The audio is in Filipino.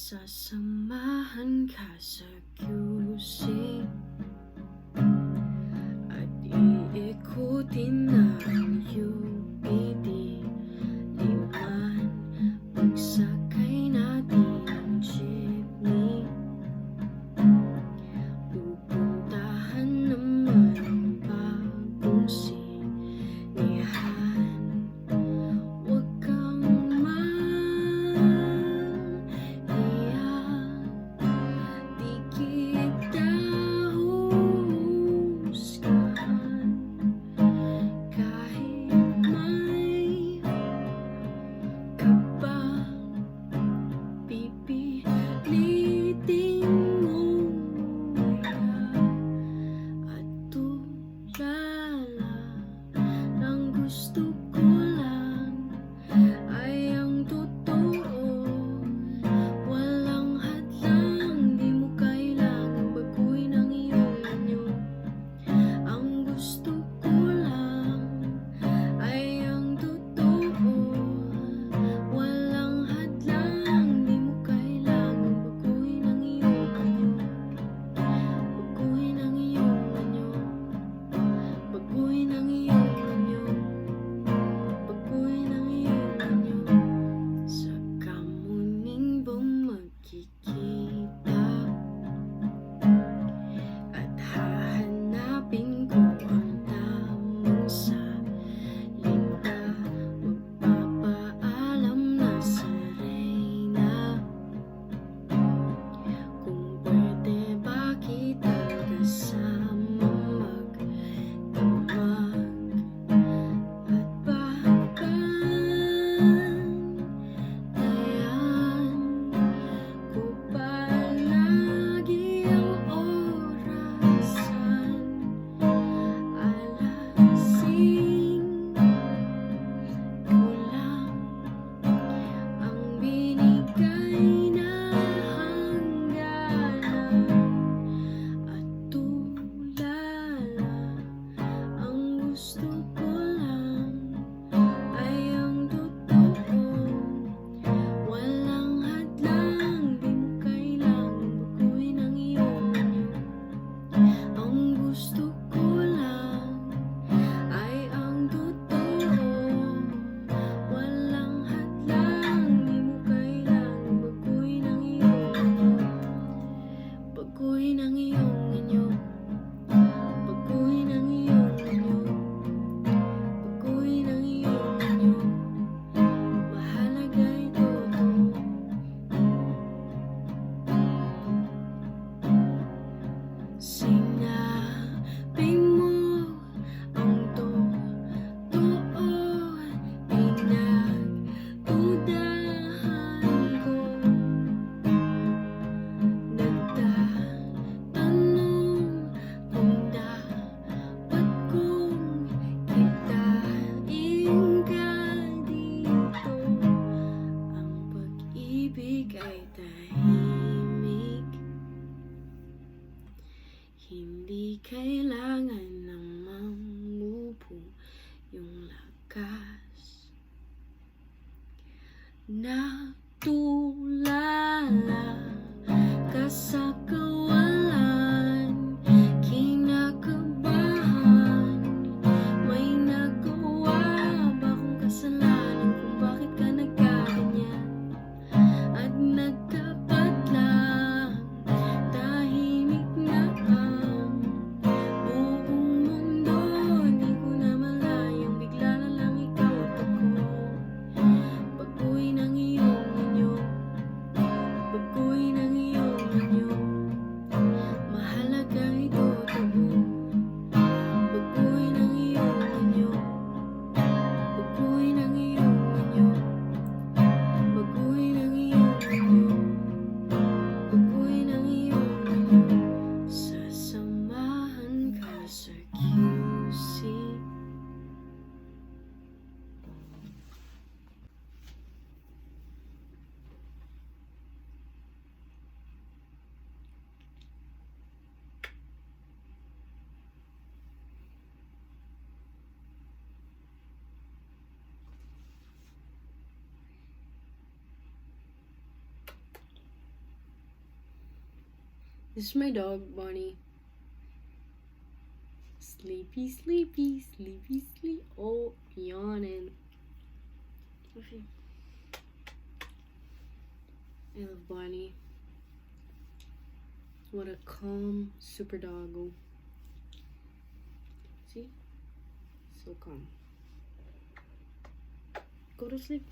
Sasamahan ka sa QC at iikutin ng UPD. Liman pagsakay natin ang jeepney. Pupuntahan naman ang bagong sinihan. Huwag kang di kita husgahan. Kahit may kaba, pipilitin mo at tulala ng gusto ko lang ay ang totoo. Walang hadlang, di mo kailangang baguhin ang iyong anyo. Ang gusto ko lang ay ang totoo. Walang hadlang, di mo kailangang baguhin ang iyong anyo. Baguhin ang iyong anyo. Baguhin ang iyong anyo. Baguhin ang iyong anyo. Sa kamuning bang magkikita at hahanapin ko ang tamang salita. Magpapaalam na sa reyna kung pwede ba kitang kasama magdamag at bantayan ko palagi ang orasan. Alasing ko lang ang binigay na hangganan at tulala. Ang gusto ko lang ay ang totoo. Walang hadlang, di mo kailangang baguhin ang iyong anyo. Ang gusto ko lang ay ang totoo. Walang hadlang, di mo kailangang baguhin ang iyong anyo. Baguhin ang iyong anyo. Baguhin ang iyong anyo. Baguhin ang iyong anyo. Mahalaga ito. Sinabi mo ang totoo, pinagdudahan ko. Nagtatanong kung dapat kong kitain ka dito. Ang pag-ibig ay tahimik, hindi kailangan ng mamubo yung lakas. Natulala ka sa kawalan, kinakabahan. May nagawa ba kong kasalanan kung bakit ka nagkaganyan? At nagtapat lang, tahimik na ang buong mundo. Di ko na malayang bigla na lang ikaw at ako. Baguhin ang iyong anyo. Baguhin ang iyong anyo. This is my dog, Bonnie. Sleepy, sleepy, sleepy, sleep. Oh, yawning. Okay. I love Bonnie. What a calm super doggo. See? So calm. Go to sleep.